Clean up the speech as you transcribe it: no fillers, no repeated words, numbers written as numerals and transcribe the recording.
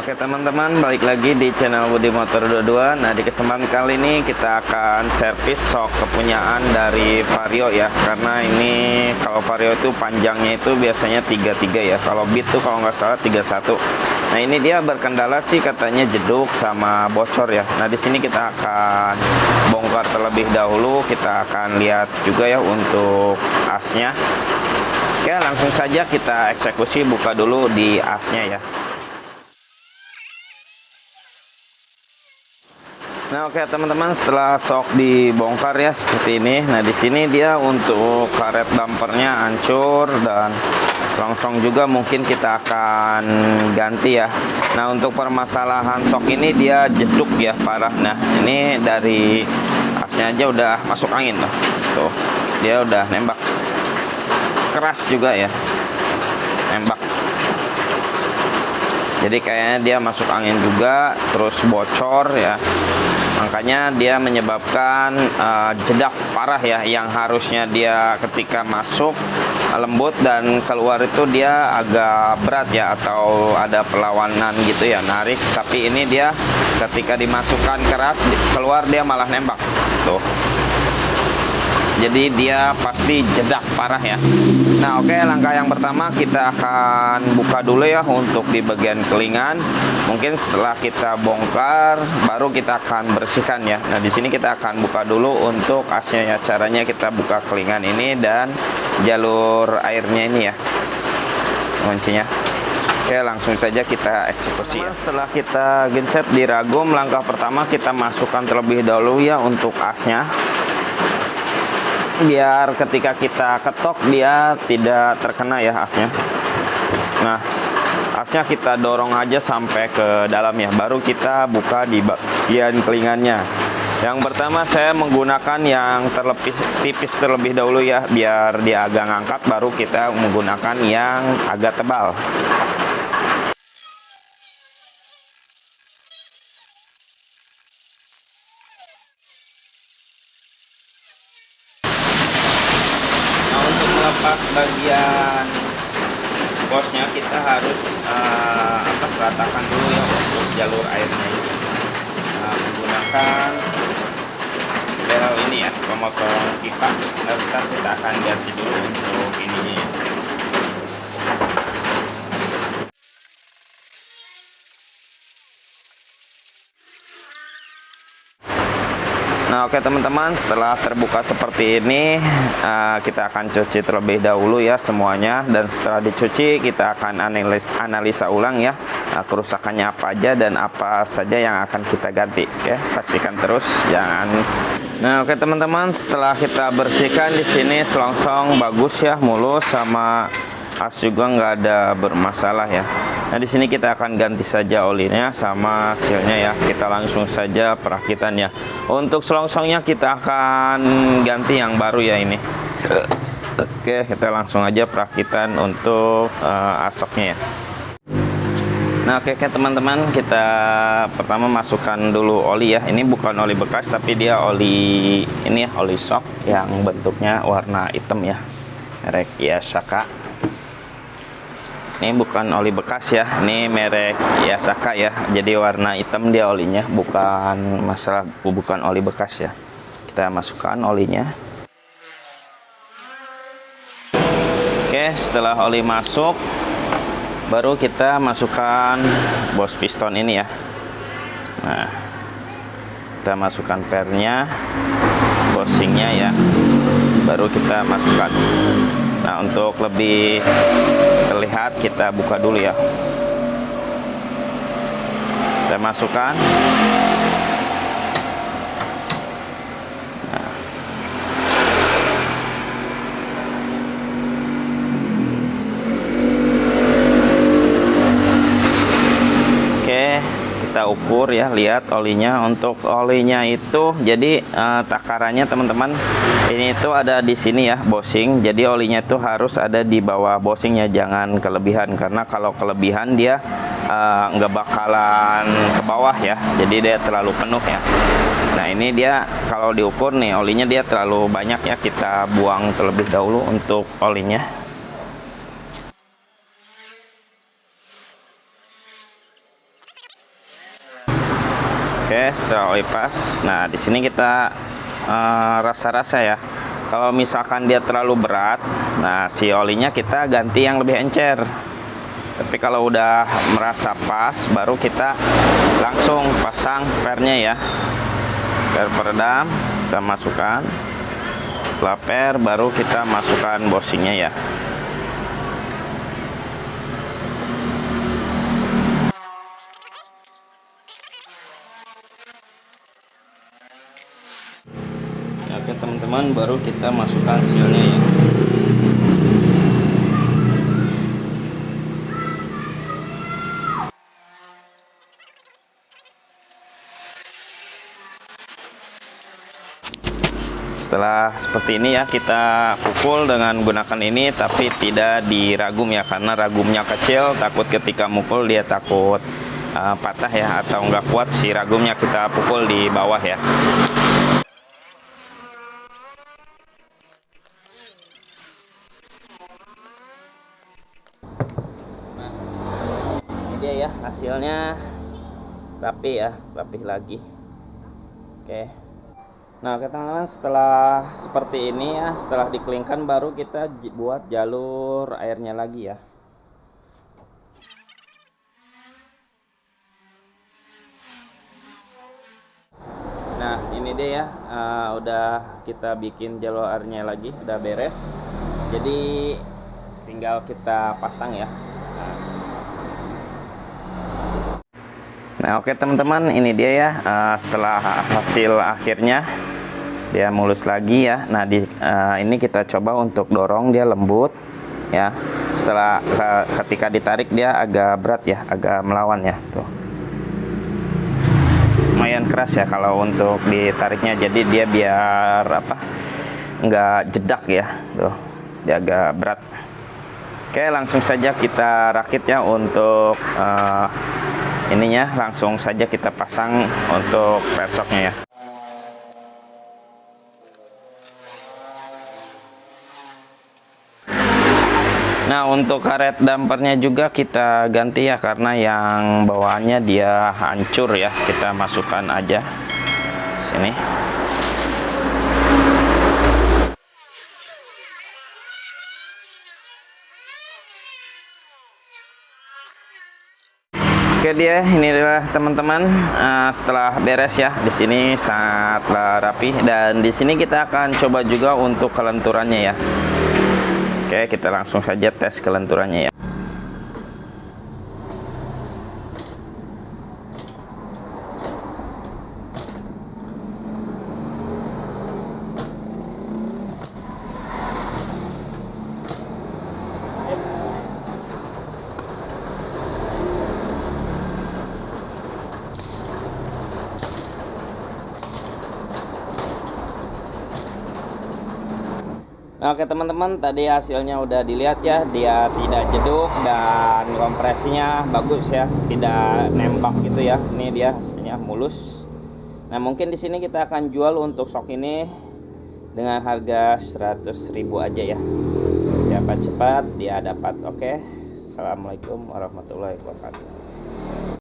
Oke teman-teman, balik lagi di channel Budi Motor 22. Nah, di kesempatan kali ini kita akan servis shock kepunyaan dari Vario ya. Karena ini kalau Vario itu panjangnya itu biasanya 33 ya. Kalau Beat tuh kalau nggak salah 31. Nah, ini dia berkendala sih katanya jeduk sama bocor ya. Nah, di sini kita akan bongkar terlebih dahulu. Kita akan lihat juga ya untuk asnya. Oke, langsung saja kita eksekusi, buka dulu di asnya ya. Nah, oke teman-teman, setelah shock dibongkar ya seperti ini. Nah, di sini dia untuk karet bumpernya hancur dan selongsong juga mungkin kita akan ganti ya. Nah, untuk permasalahan shock ini dia jeduk ya parah. Nah, ini dari asnya aja udah masuk angin loh. Tuh, dia udah nembak. Keras juga ya. Nembak. Jadi kayaknya dia masuk angin juga, terus bocor ya. Makanya dia menyebabkan jedak parah ya, yang harusnya dia ketika masuk lembut dan keluar itu dia agak berat ya, atau ada perlawanan gitu ya, narik. Tapi ini dia ketika dimasukkan keras, keluar dia malah nembak tuh. Jadi dia pasti jedak parah ya. Nah, oke, langkah yang pertama kita akan buka dulu ya untuk di bagian kelingan. Mungkin setelah kita bongkar baru kita akan bersihkan ya. Nah, di sini kita akan buka dulu untuk asnya ya. Caranya kita buka kelingan ini dan jalur airnya ini ya. Kuncinya. Oke, langsung saja kita eksekusi ya. Setelah kita gencet di ragum, langkah pertama kita masukkan terlebih dahulu ya untuk asnya. Biar ketika kita ketok dia tidak terkena ya asnya. Nah, asnya kita dorong aja sampai ke dalam ya, baru kita buka di bagian kelingannya. Yang pertama saya menggunakan yang terlebih tipis terlebih dahulu ya, biar dia agak ngangkat, baru kita menggunakan yang agak tebal. Pas bagian bosnya kita harus ratakan dulu ya untuk jalur airnya ini. Menggunakan bel ini ya, pemotong pipa. Nah, kita akan ganti dulu untuk ininya ya. Nah, oke teman-teman, setelah terbuka seperti ini kita akan cuci terlebih dahulu ya semuanya, dan setelah dicuci kita akan analisa ulang ya kerusakannya apa aja dan apa saja yang akan kita ganti. Oke, saksikan terus, jangan. Nah, oke teman-teman, setelah kita bersihkan di sini selongsong bagus ya, mulus, sama as juga nggak ada bermasalah ya. Nah, di sini kita akan ganti saja olinya sama sealnya ya. Kita langsung saja perakitan ya. Untuk selongsongnya kita akan ganti yang baru ya ini. Oke, kita langsung aja perakitan untuk asoknya ya. Nah, oke teman-teman, kita pertama masukkan dulu oli ya. Ini bukan oli bekas tapi dia oli ini ya, oli shock yang bentuknya warna hitam ya. Merek Yasaka. Ini bukan oli bekas ya, ini merek Yasaka ya. Jadi warna hitam dia olinya, bukan masalah bukan oli bekas ya. Kita masukkan olinya. Oke, setelah oli masuk, baru kita masukkan bos piston ini ya. Nah, kita masukkan pernya, bosingnya ya. Baru kita masukkan. Nah, untuk lebih terlihat kita buka dulu ya. Kita masukkan. Nah. Oke, kita ukur ya, lihat olinya. Untuk olinya itu jadi takarannya teman-teman, ini itu ada di sini ya, bosing. Jadi olinya itu harus ada di bawah bosingnya, jangan kelebihan, karena kalau kelebihan dia nggak bakalan ke bawah ya, jadi dia terlalu penuh ya. Nah, ini dia kalau diukur nih olinya dia terlalu banyak ya, kita buang terlebih dahulu untuk olinya. Oke, setelah oli pas, nah di sini kita rasa-rasa ya. Kalau misalkan dia terlalu berat, nah si olinya kita ganti yang lebih encer. Tapi kalau udah merasa pas, baru kita langsung pasang pernya ya. Per peredam kita masukkan. Setelah per, baru kita masukkan bushingnya ya. Oke teman-teman, baru kita masukkan sealnya ya. Setelah seperti ini ya, kita pukul dengan gunakan ini, tapi tidak diragum ya, karena ragumnya kecil, takut ketika mukul dia takut patah ya, atau nggak kuat si ragumnya, kita pukul di bawah ya. Nah, ini dia ya hasilnya, rapi ya, rapih lagi. Oke. Nah oke teman-teman, setelah seperti ini ya, setelah dikelingkan, baru kita buat jalur airnya lagi ya. Nah ini dia ya, udah kita bikin jalur airnya lagi, udah beres. Jadi tinggal kita pasang ya. Nah oke teman-teman, ini dia ya, setelah hasil akhirnya dia mulus lagi ya. Nah ini kita coba untuk dorong, dia lembut ya. Setelah ketika ditarik dia agak berat ya, agak melawan ya tuh. Lumayan keras ya kalau untuk ditariknya, jadi dia biar apa, nggak jedak ya tuh, dia agak berat. Oke, langsung saja kita rakit ya untuk ininya, langsung saja kita pasang untuk pesoknya ya. Nah untuk karet dampernya juga kita ganti ya, karena yang bawaannya dia hancur ya, kita masukkan aja sini. Oke dia, ini adalah teman-teman, setelah beres ya, di sini sangatlah rapi, dan di sini kita akan coba juga untuk kelenturannya ya. Oke, kita langsung saja tes kelenturannya ya. Oke teman-teman, tadi hasilnya udah dilihat ya, dia tidak jeduk dan kompresinya bagus ya, tidak nembak gitu ya. Ini dia hasilnya mulus. Nah mungkin di sini kita akan jual untuk sok ini dengan harga 100.000 aja ya. Siapa cepat dia dapat. Oke, assalamualaikum warahmatullahi wabarakatuh.